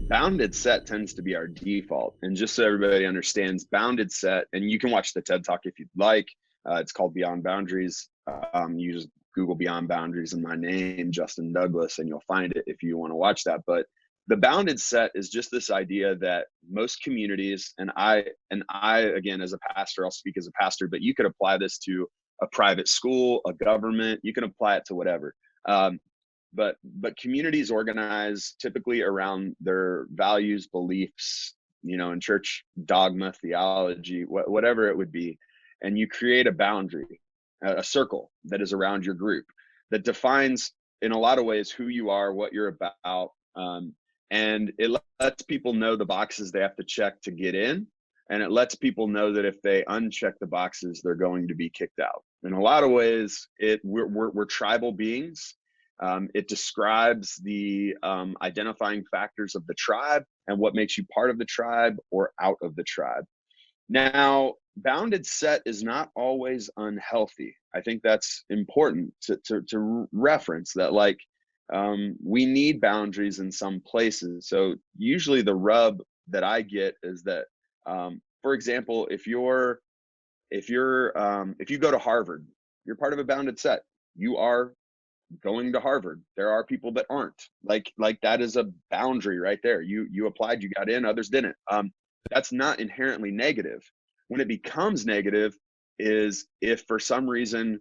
Bounded set tends to be our default. And just so everybody understands, bounded set, and you can watch the TED Talk if you'd like. It's called Beyond Boundaries. You just Google Beyond Boundaries and my name, Justin Douglas, and you'll find it if you want to watch that. But the bounded set is just this idea that most communities, and I again, as a pastor, I'll speak as a pastor, but you could apply this to a private school, a government, you can apply it to whatever. But communities organize typically around their values, beliefs, in church dogma, theology, whatever it would be. And you create a boundary, a circle that is around your group that defines in a lot of ways who you are, what you're about. And it lets people know the boxes they have to check to get in. And it lets people know that if they uncheck the boxes, they're going to be kicked out. In a lot of ways, we're tribal beings. It describes the identifying factors of the tribe and what makes you part of the tribe or out of the tribe. Now, bounded set is not always unhealthy. I think that's important to reference that, like, we need boundaries in some places. So usually the rub that I get is that, for example, if you go to Harvard, you're part of a bounded set. You are going to Harvard. There are people that aren't. Like that is a boundary right there. You applied, you got in, others didn't. That's not inherently negative. When it becomes negative is if for some reason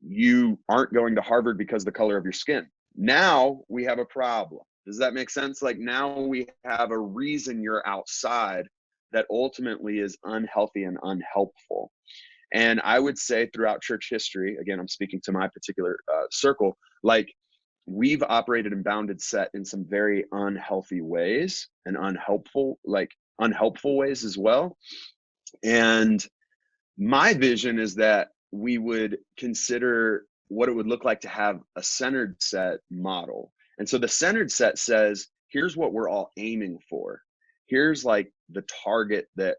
you aren't going to Harvard because of the color of your skin. Now we have a problem. Does that make sense? Like, now we have a reason you're outside that ultimately is unhealthy and unhelpful. And I would say throughout church history, again, I'm speaking to my particular circle, like, we've operated in bounded set in some very unhealthy ways and unhelpful ways as well. And my vision is that we would consider what it would look like to have a centered set model. And so the centered set says, here's what we're all aiming for. Here's like the target that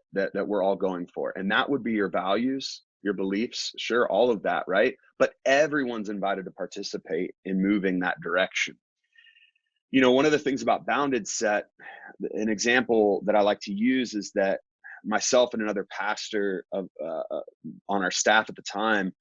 we're all going for. And that would be your values, your beliefs, sure, all of that, right? But everyone's invited to participate in moving that direction. One of the things about bounded set, an example that I like to use is that myself and another pastor on our staff at the time,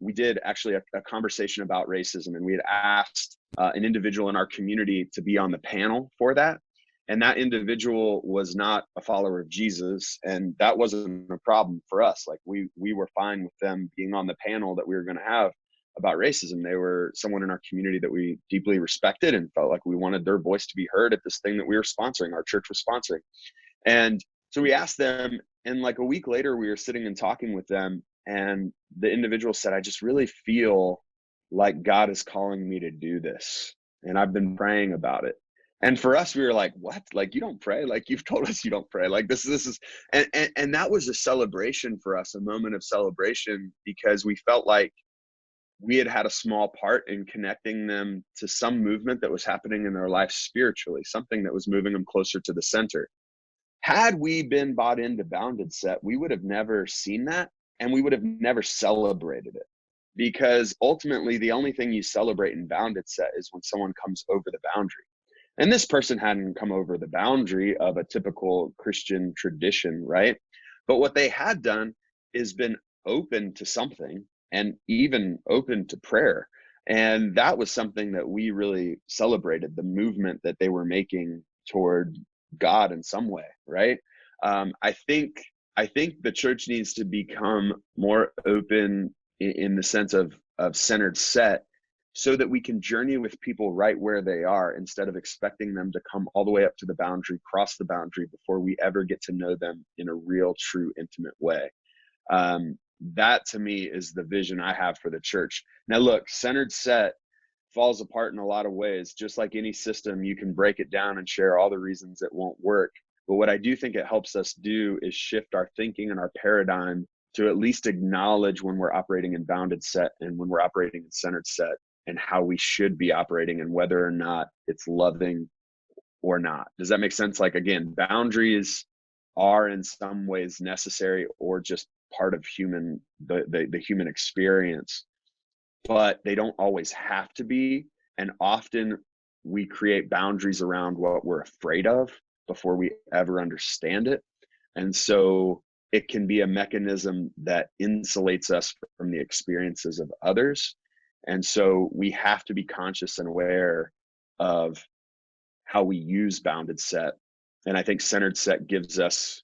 we did actually a conversation about racism, and we had asked an individual in our community to be on the panel for that. And that individual was not a follower of Jesus, and that wasn't a problem for us. Like, we were fine with them being on the panel that we were going to have about racism. They were someone in our community that we deeply respected and felt like we wanted their voice to be heard at this thing that we were sponsoring, our church was sponsoring. And so we asked them, and like a week later, we were sitting and talking with them, and the individual said, I just really feel like God is calling me to do this, and I've been praying about it. And for us, we were like, what? Like, you don't pray? Like, you've told us you don't pray. Like, this is, and that was a celebration for us, a moment of celebration, because we felt like we had a small part in connecting them to some movement that was happening in their life spiritually, something that was moving them closer to the center. Had we been bought into bounded set, we would have never seen that, and we would have never celebrated it, because ultimately the only thing you celebrate in bounded set is when someone comes over the boundary. And this person hadn't come over the boundary of a typical Christian tradition, right? But what they had done is been open to something, and even open to prayer. And that was something that we really celebrated, the movement that they were making toward God in some way, right? I think the church needs to become more open in the sense of centered set, so that we can journey with people right where they are, instead of expecting them to come all the way up to the boundary, cross the boundary, before we ever get to know them in a real, true, intimate way. That to me is the vision I have for the church. Now look, centered set falls apart in a lot of ways. Just like any system, you can break it down and share all the reasons it won't work. But what I do think it helps us do is shift our thinking and our paradigm to at least acknowledge when we're operating in bounded set and when we're operating in centered set, and how we should be operating, and whether or not it's loving or not. Does that make sense? Like, again, boundaries are in some ways necessary or just part of the human experience, but they don't always have to be. And often we create boundaries around what we're afraid of before we ever understand it. And so it can be a mechanism that insulates us from the experiences of others. And so we have to be conscious and aware of how we use bounded set. And I think centered set gives us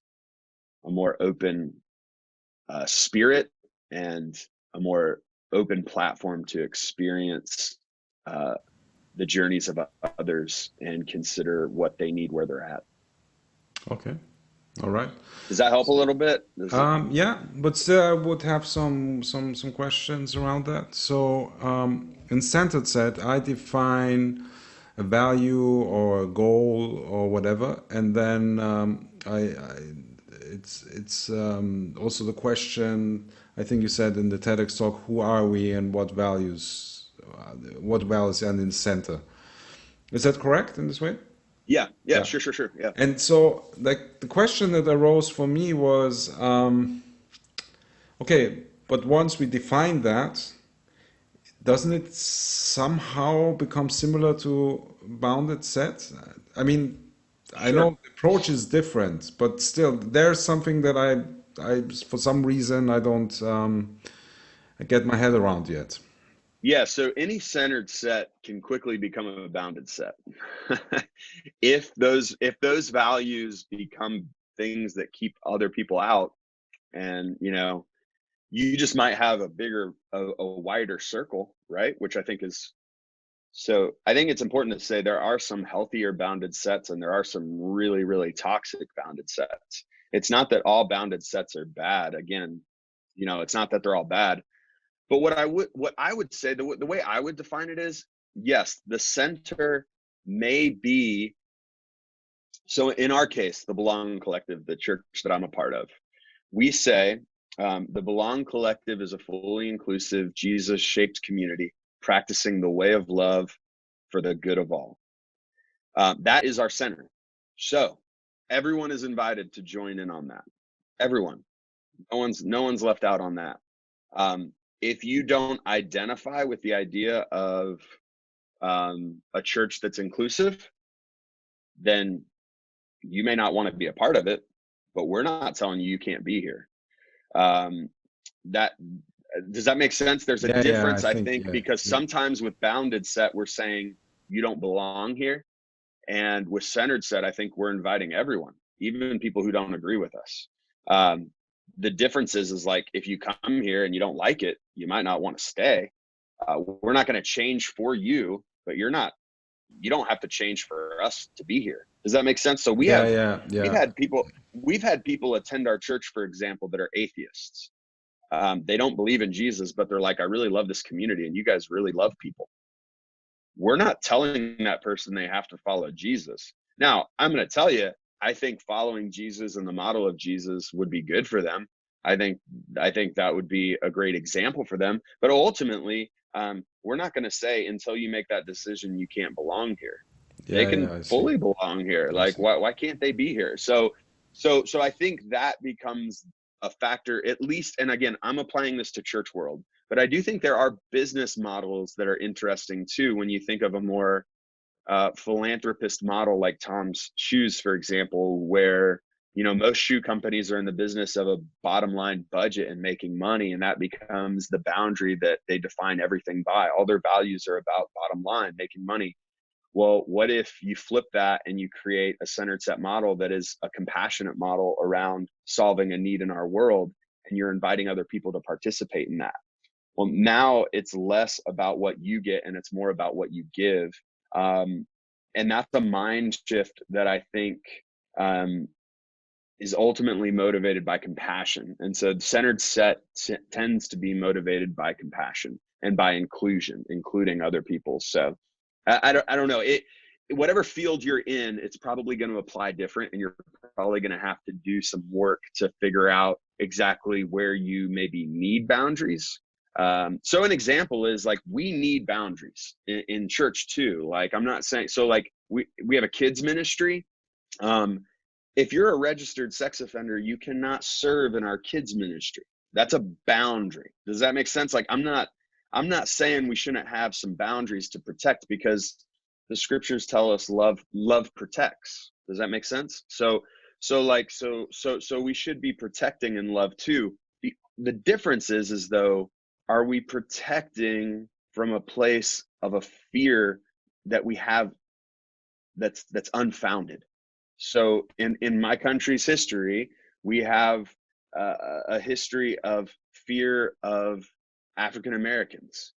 a more open spirit and a more open platform to experience the journeys of others and consider what they need where they're at. Okay. All right. Does that help a little bit? Yeah, but still, I would have some questions around that. So, in centered set, I define a value or a goal or whatever, and then it's also the question. I think you said in the TEDx talk, who are we and what values are in the center? Is that correct in this way? Yeah, Yeah. sure. Yeah. And so, like, the question that arose for me was, okay, but once we define that, doesn't it somehow become similar to bounded sets? I mean, I Sure. know the approach is different, but still, there's something that I for some reason, I don't get my head around yet. Yeah, so any centered set can quickly become a bounded set. If those values become things that keep other people out, and you just might have a wider circle, right? Which I think is so. I think it's important to say there are some healthier bounded sets and there are some really, really toxic bounded sets. It's not that all bounded sets are bad. Again, it's not that they're all bad. But what I would say, the way I would define it is, yes, the center may be, so in our case, the Belong Collective, the church that I'm a part of, we say the Belong Collective is a fully inclusive, Jesus-shaped community practicing the way of love for the good of all. That is our center. So everyone is invited to join in on that. Everyone. No one's left out on that. If you don't identify with the idea of a church that's inclusive, then you may not want to be a part of it, but we're not telling you you can't be here. That Does that make sense? There's a Yeah, I difference, I think, think, yeah, because yeah. sometimes with bounded set, we're saying you don't belong here. And with centered set, I think we're inviting everyone, even people who don't agree with us. The difference is like, if you come here and you don't like it, you might not want to stay. We're not going to change for you, but you don't have to change for us to be here. Does that make sense? So Yeah, yeah, we've yeah. had people attend our church, for example, that are atheists. They don't believe in Jesus, but they're like, I really love this community and you guys really love people. We're not telling that person they have to follow Jesus. Now, I'm going to tell you, I think following Jesus and the model of Jesus would be good for them. I think that would be a great example for them. But ultimately, we're not going to say until you make that decision, you can't belong here. They Yeah, can yeah, I see. fully belong here. I Like, see. why can't they be here? So I think that becomes a factor, at least. And again, I'm applying this to church world, but I do think there are business models that are interesting too. When you think of a more philanthropist model like Tom's Shoes, for example, where most shoe companies are in the business of a bottom line budget and making money, and that becomes the boundary that they define everything by. All their values are about bottom line, making money. Well, what if you flip that and you create a centered set model that is a compassionate model around solving a need in our world, and you're inviting other people to participate in that? Well, now it's less about what you get and it's more about what you give. And that's a mind shift that I think um, is ultimately motivated by compassion. And so the centered set tends to be motivated by compassion and by inclusion, including other people. So I don't know. Whatever field you're in, it's probably going to apply different, and you're probably going to have to do some work to figure out exactly where you maybe need boundaries. So an example is like, we need boundaries in church too. Like, I'm not saying, so like we have a kids ministry. Um, if you're a registered sex offender, you cannot serve in our kids ministry. That's a boundary. Does that make sense? Like, I'm not saying we shouldn't have some boundaries to protect, because the scriptures tell us love protects. Does that make sense? So we should be protecting in love too. The difference is though, are we protecting from a place of a fear that we have that's unfounded? So in my country's history, we have a history of fear of African Americans,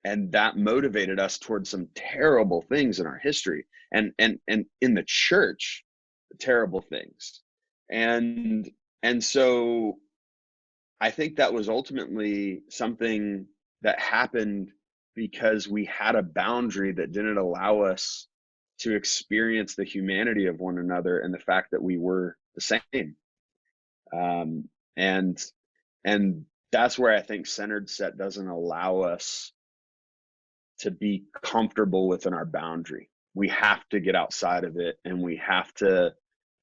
and that motivated us towards some terrible things in our history, and in the church, terrible things, and so I think that was ultimately something that happened because we had a boundary that didn't allow us to experience the humanity of one another and the fact that we were the same. Um, and and that's where I think centered set doesn't allow us to be comfortable within our boundary. We have to get outside of it, and we have to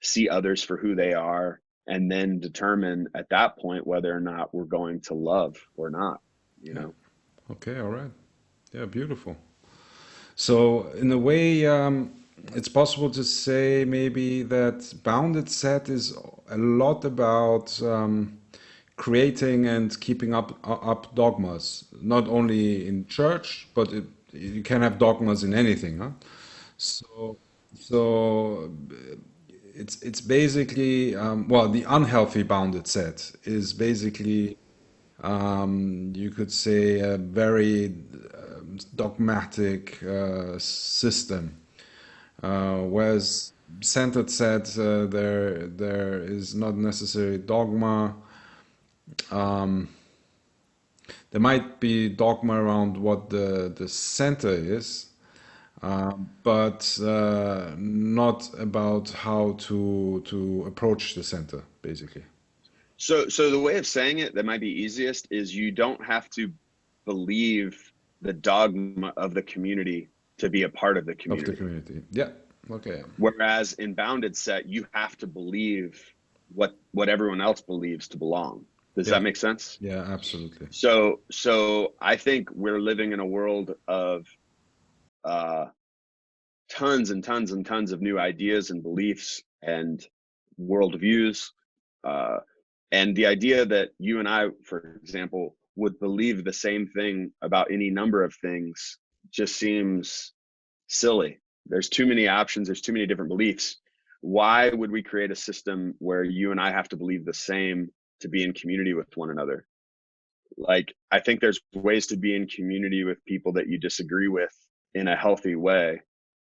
see others for who they are, and then determine at that point whether or not we're going to love or not, you Yeah. know? Okay. All right. Yeah. Beautiful. So, in a way, it's possible to say maybe that bounded set is a lot about creating and keeping up dogmas, not only in church, but you can have dogmas in anything, huh? So, so it's basically well, the unhealthy bounded set is basically you could say a very dogmatic system, whereas centered set there is not necessarily dogma. There might be dogma around what the center is, but not about how to approach the center, basically, So the way of saying it that might be easiest is, you don't have to believe the dogma of the community to be a part of the of the community. community. Yeah. Okay. Whereas in bounded set, you have to believe what everyone else believes to belong. Does Yeah. that make sense? Yeah. Absolutely. So I think we're living in a world of uh, tons and tons and tons of new ideas and beliefs and worldviews. Uh, and the idea that you and I, for example, would believe the same thing about any number of things just seems silly. There's too many options, there's too many different beliefs. Why would we create a system where you and I have to believe the same to be in community with one another? Like, I think there's ways to be in community with people that you disagree with in a healthy way.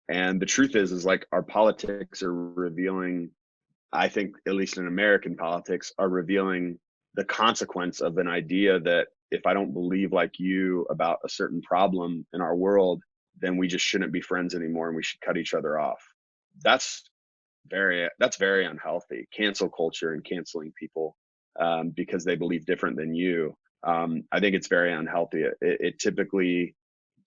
And the truth is like, our politics are revealing, I think, at least in American politics, are revealing the consequence of an idea that if I don't believe like you about a certain problem in our world, then we just shouldn't be friends anymore and we should cut each other off. That's very unhealthy. Cancel culture and canceling people because they believe different than you. I think it's very unhealthy. It typically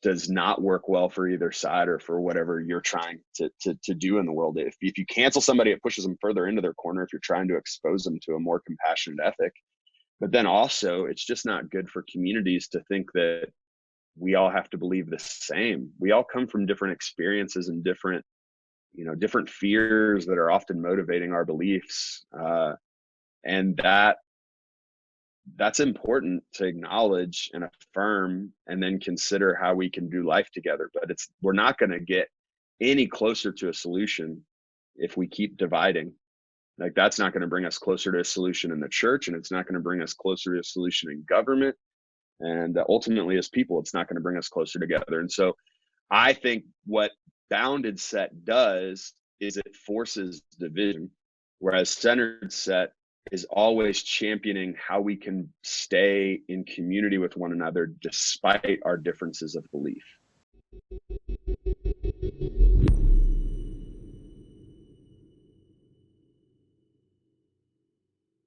does not work well for either side or for whatever you're trying to do in the world. If you cancel somebody, it pushes them further into their corner if you're trying to expose them to a more compassionate ethic. But then also, it's just not good for communities to think that we all have to believe the same. We all come from different experiences and different fears that are often motivating our beliefs. And that's important to acknowledge and affirm, and then consider how we can do life together. But we're not going to get any closer to a solution if we keep dividing. Like, that's not going to bring us closer to a solution in the church, and it's not going to bring us closer to a solution in government, and ultimately as people, it's not going to bring us closer together. And so I think what bounded set does is it forces division, whereas centered set is always championing how we can stay in community with one another despite our differences of belief.